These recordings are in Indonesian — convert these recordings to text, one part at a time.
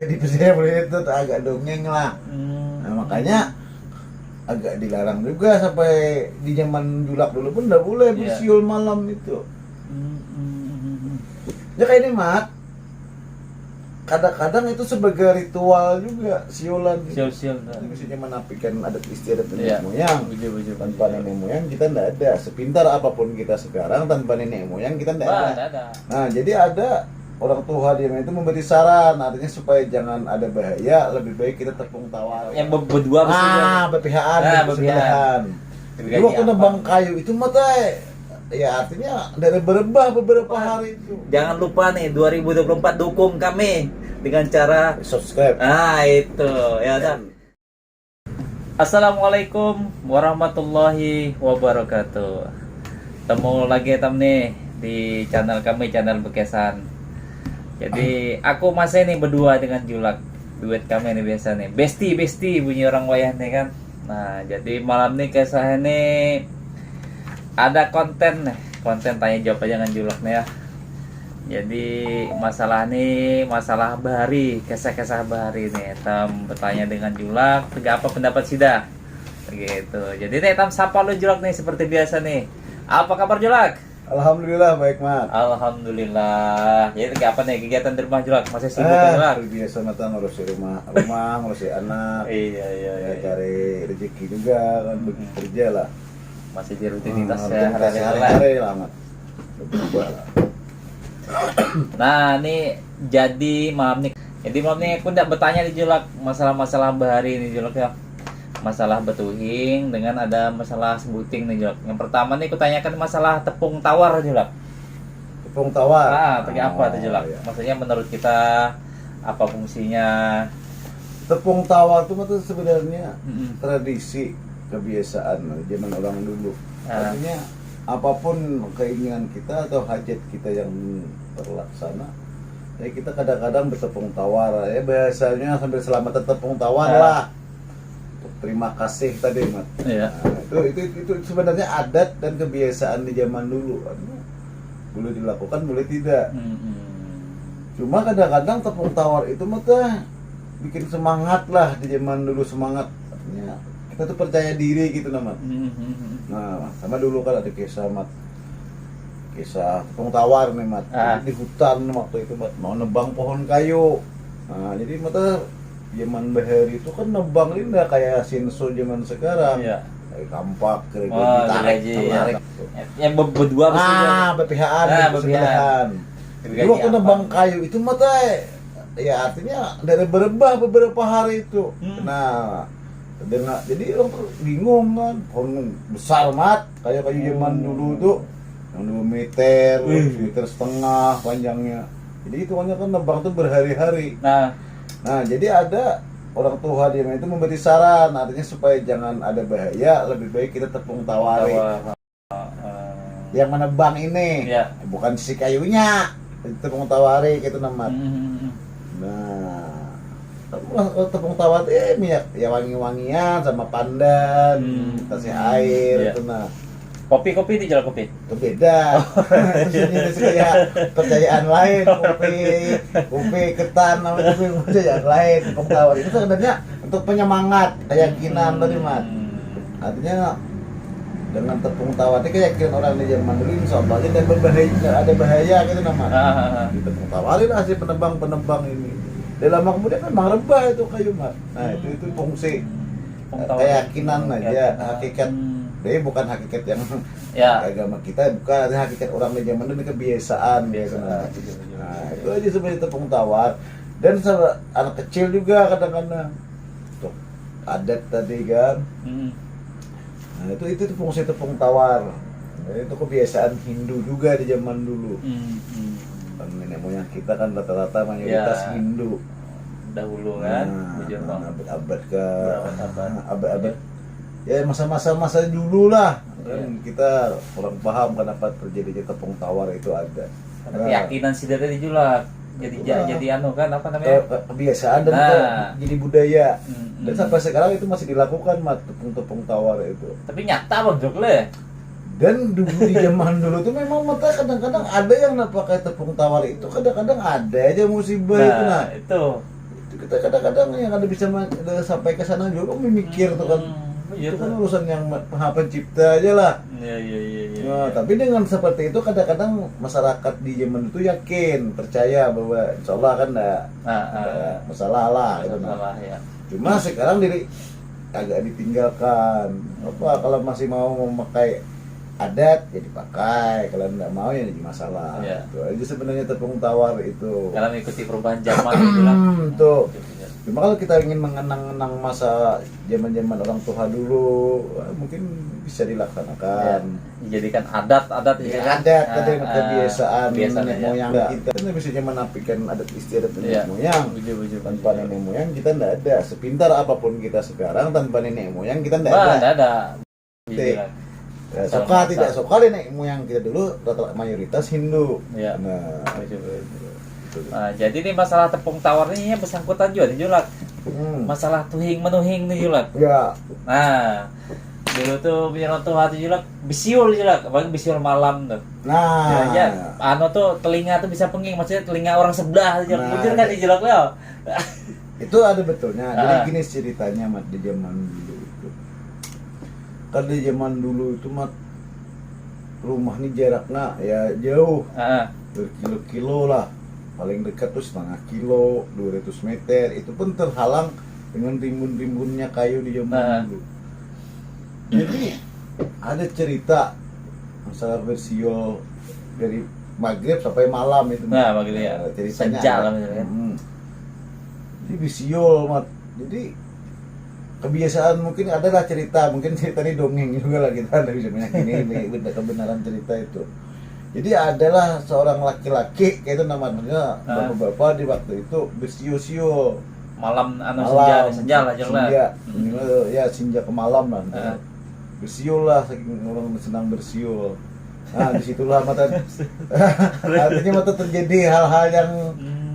Jadi percaya boleh itu agak dongeng lah. Nah, makanya agak dilarang juga sampai di zaman Julak dulu pun udah boleh bersiul malam itu. Ya kayak ini Mat, kadang-kadang itu sebagai ritual juga siulan gitu. Siul-siul. Maksudnya menafikan adat istiadat nenek moyang. Buju. Tanpa nenek moyang kita ndak ada. Sepintar apapun kita sekarang tanpa nenek moyang kita ndak ada. Nah jadi ada orang tua dia itu memberi saran, artinya supaya jangan ada bahaya, lebih baik kita tepung tawar. Yang berdua berpihakan, bersebelahan. Jadi waktu nebang kayu itu mata ya artinya dari berebah beberapa hari itu. Jangan lupa nih 2024 dukung kami dengan cara subscribe. Ah itu ya dan. Assalamualaikum warahmatullahi wabarakatuh. Temu lagi nih di channel kami, channel Bekesan. Jadi aku masih nih berdua dengan Julak. Duet kami nih biasa nih. Besti bunyi orang wayah nih kan. Nah, jadi malam nih kayak saya nih ada konten tanya jawab aja dengan Julak nih ya. Jadi masalah bahari, kisah-kisah bahari nih. Tam bertanya dengan Julak, apa pendapat Sida? Begitu. Jadi nih tam sapa lu Julak nih seperti biasa nih. Apa kabar Julak? Alhamdulillah baik Mat. Alhamdulillah. Jadi kayak apa nih kegiatan di rumah Julak? Masih sibuk Julak? Biasa Mata ngurusin rumah, ngurusin anak. Iya. Cari rezeki juga kan bekerja lah. Masih di rutinitas ya hari-hari lah Mat. Nah, ini jadi malam nih. Jadi malam nih aku udah bertanya di Julak masalah-masalah bahari ini Julak ya. Masalah betuhing dengan ada masalah sebuting nih Julak. Yang pertama nih aku tanyakan masalah tepung tawar Julak. Tepung tawar. Apa tuh Julak? Iya. Maksudnya menurut kita apa fungsinya? Tepung tawar itu tuh sebenarnya tradisi kebiasaan zaman orang dulu. Artinya apapun keinginan kita atau hajat kita yang terlaksana, ya kita kadang-kadang bertepung tawar. Ya biasanya sambil selamat tepung tawar lah. Terima kasih tadi Mat. Iya. Nah, itu sebenarnya adat dan kebiasaan di zaman dulu. Boleh dilakukan, boleh tidak. Cuma kadang-kadang tepung tawar itu mata bikin semangat lah di zaman dulu, semangat. Artinya kita tuh percaya diri gitu Mat. Nah, sama dulu kan ada kisah Mat. Kisah tepung tawar nih Mat. Di hutan waktu itu Mat mau nebang pohon kayu. Nah, jadi mata zaman bahari itu kan nebang ini nggak kayak sinso zaman sekarang. Iya. Kayak kampak, kayak tarik. Yang berdua berpihakan, bersebelahan. Jadi waktu nebang kayu itu mata ya artinya dari berebah beberapa hari itu. Nah, jadi orang tuh bingung kan, pohon besar Mat, kayak kayu zaman dulu tuh yang 2 meter, 1,5 meter panjangnya. Jadi itu kan nebang tuh berhari-hari. Nah, jadi ada orang tua dia itu memberi saran, artinya supaya jangan ada bahaya, lebih baik kita tepung tawari. Yang menebang ini, bukan si kayunya, tepung tawari gitu namanya. Nah, tepung tawari minyak ya wangi-wangian sama pandan, kasih air itu nah. Kopi itu jual kopi. Itu beda. Itu kayak percayaan lain, kopi ketan namanya itu percayaan lain. Tepung tawar itu sebenarnya untuk penyemangat, keyakinan tadi Mat. Artinya dengan tepung tawar itu keyakinan orang di zaman dulu insya Allah dan berbahaya, ada bahaya gitu namanya. Di tepung tawar itu hasil penebang ini. Dan lama kemudian kan rebah itu kayu Mat. Nah itu fungsi keyakinan aja, hakikat. Jadi bukan hakikat yang agama kita, bukan hakikat orang di zaman dulu, kebiasaan biasa. Nah, itu aja sebenarnya tepung tawar. Dan anak kecil juga kadang-kadang untuk adat tadi kan. Nah, itu fungsi tepung tawar. Jadi itu kebiasaan Hindu juga di zaman dulu. Kan nenek moyang kita kan rata-rata mayoritas Hindu. Dahulu kan, abad-abad ya masa-masa dulu lah kan kita kurang paham kenapa terjadinya tepung tawar itu ada. Keyakinan sih dari Julak jadi anu kan apa namanya kebiasaan dan jadi budaya dan sampai sekarang itu masih dilakukan Mat, tepung tawar itu. Tapi nyata Bang Jokle. Dan dulu di zaman dulu tuh memang mata kadang-kadang ada yang pakai tepung tawar itu, kadang-kadang ada aja musibah itu. Nah itu Kita kadang-kadang yang ada bisa sampai ke sana juga mikir tuh kan. Iya Itu kan tuh. urusan yang Maha Pencipta aja lah. Iya. Nah, tapi dengan seperti itu kadang-kadang masyarakat di zaman itu yakin, percaya bahwa insya Allah kan enggak masalah lah gitu. Nah. Salah ya. Cuma sekarang diri agak ditinggalkan. Apa kalau masih mau memakai adat ya dipakai, kalau enggak mau ya jadi masalah. Iya. Itu aja sebenarnya tepung tawar itu. Karena mengikuti perubahan zaman gitu lah. Tuh. Cuma kalau kita ingin mengenang-enang masa zaman-zaman orang tua dulu, mungkin bisa dilaksanakan. Dijadikan adat Ya, kan? adat tadi kebiasaan kebiasaan nenek ya. moyang kita kan bisa menafikan adat istiadat nenek Iya. moyang. Buju. Tanpa nenek moyang kita nggak ada. Sepintar apapun kita sekarang tanpa nenek moyang kita nggak Wah, ada. enggak ada. Oke. Bilang. Ya, suka tidak suka nenek moyang kita dulu rata mayoritas Hindu. Iya. Nah, Buju. gitu. Nah, jadi ini masalah tepung tawar ini bersangkutan juga nih Julak. Masalah tuhing menuhing nih Julak. Ya, Nah, dulu tuh punya orang tua tuh Julak, bisiul Julak, apalagi bisiul malam tuh. nah, Ya, anu tuh telinga tuh bisa penging, maksudnya telinga orang sebelah Julak. Nah, Bujur kan nih Julak lo. itu ada betulnya. Jadi Ah. gini ceritanya Mat di zaman dulu itu. Kan di zaman dulu itu Mat rumah nih jaraknya ya jauh, Heeh. berkilo-kilo lah. Paling dekat tuh setengah kilo, 200 meter. Itu pun terhalang dengan rimbun-rimbunnya kayu di zaman Ah. dulu. Jadi ada cerita masalah bersiul dari maghrib sampai malam itu. Nah, begitu ya. Ceritanya Senja ada. lah misalnya. Jadi bisiul Mat. Jadi kebiasaan mungkin adalah cerita, mungkin cerita ini dongeng juga lah, kita nggak bisa meyakini ini benda kebenaran cerita itu. Jadi adalah seorang laki-laki, kayak itu namanya bapak-bapak di waktu itu bersiul-siul Malam anu malam, senja lah Julak. senja, minimal ya senja ke malam lah. Ah. Bersiul lah, saking orang senang bersiul. Nah disitulah mata artinya mata terjadi hal-hal yang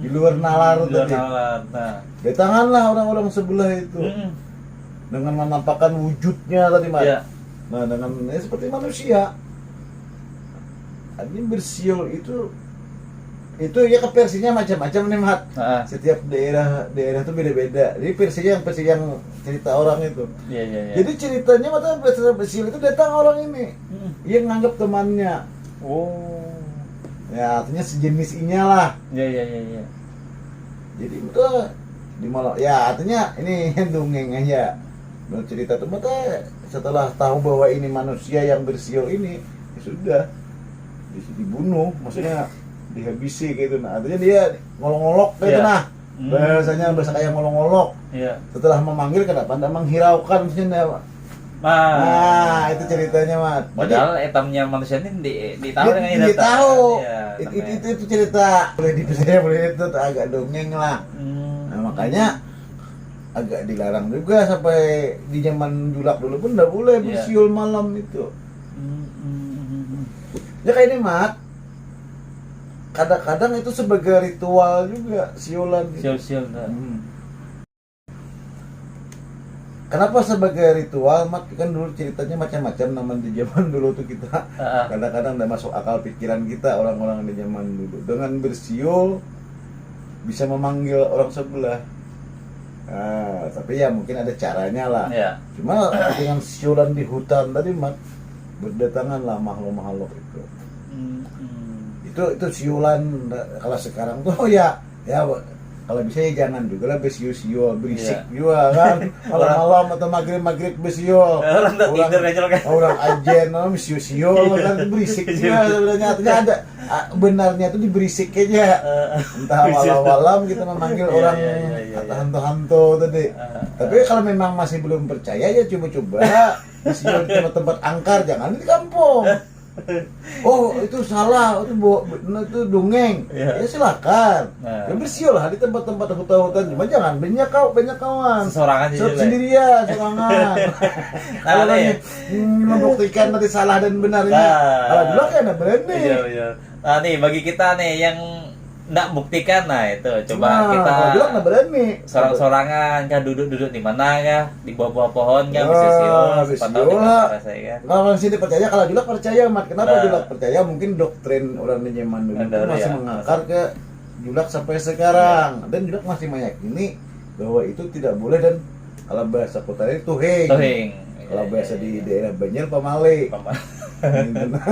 di luar nalar Luar tadi. nalar. Nah. Datanganlah orang-orang sebelah itu dengan menampakkan wujudnya tadi Mat. Iya. Nah dengan seperti manusia. Ini bersiul itu ya ke versinya macam-macam nih Mat. Heeh. Setiap daerah itu beda-beda. Jadi versi yang cerita orang itu. Iya. Jadi ceritanya mata bersiul itu datang orang ini yang nganggap temannya. Oh. Ya artinya sejenis inya lah. Iya. Jadi betul di malam. Ya artinya ini dongeng aja. Menurut cerita tuh mata setelah tahu bahwa ini manusia yang bersiul ini ya sudah dibunuh, maksudnya dihabisi gitu. Nah artinya dia ngolok-ngolok gitu. Iya. Nah bahasa kayak ngolok-ngolok. Iya. Setelah memanggil kenapa anda menghiraukan maksudnya. Nah itu ceritanya Mat. Padahal etamnya manusia ini ditahu dengan ini Dia tahu. Iya, Itu cerita boleh dipercaya boleh itu agak dongeng lah. Nah makanya agak dilarang juga sampai di zaman Julak dulu pun nggak boleh Iya. bersiul malam itu. Ya kayak ini Mat. Kadang-kadang itu sebagai ritual juga siulan. Gitu. Siul. Kenapa sebagai ritual Mat? Kan dulu ceritanya macam-macam namanya di zaman dulu tuh kita. Kadang-kadang nggak masuk akal pikiran kita orang-orang di zaman dulu. Dengan bersiul bisa memanggil orang sebelah. Nah, tapi ya mungkin ada caranya lah. Iya. Cuma dengan siulan di hutan tadi Mat, berdatanganlah makhluk-makhluk itu. Itu siulan kalau sekarang tuh ya kalau bisa ya jangan juga lah bersiul-siul berisik juga kan. Malam-malam atau maghrib bersiul. Orang tak tidur aja kan. Orang ajen bersiul-siul kan berisik juga sebenarnya. Artinya ada benarnya itu diberisik aja. Entah malam-malam kita memanggil orang atau hantu-hantu tadi. Tapi kalau memang masih belum percaya ya coba-coba bersiul di tempat angker, jangan di kampung. Oh itu salah, itu dongeng. Ya silakan. Ya bersiul lah di tempat-tempat hutan-hutan, cuma jangan banyak kawan. Sesorangan aja. Sendirian, sorangan. Kalau membuktikan nanti salah dan benarnya. Kalau dulu kan ada berani. Iya. Nah nih bagi kita nih yang nggak buktikan, nah itu coba kita kalau dulu kan berani. Sorang-sorangan kan duduk di mana kah, di bawah pohon kan, Bersiul lah. kan. Kalau di sini percaya, kalau Julak percaya Mat. Kenapa Julak percaya? Mungkin doktrin orang di zaman dulu itu masih mengakar ke Julak sampai sekarang. Dan Julak masih meyakini bahwa itu tidak boleh, dan kalau bahasa kota itu tuhing. Tohing. Kalau bahasa di daerah Banjar pamale. Paman. Gitu.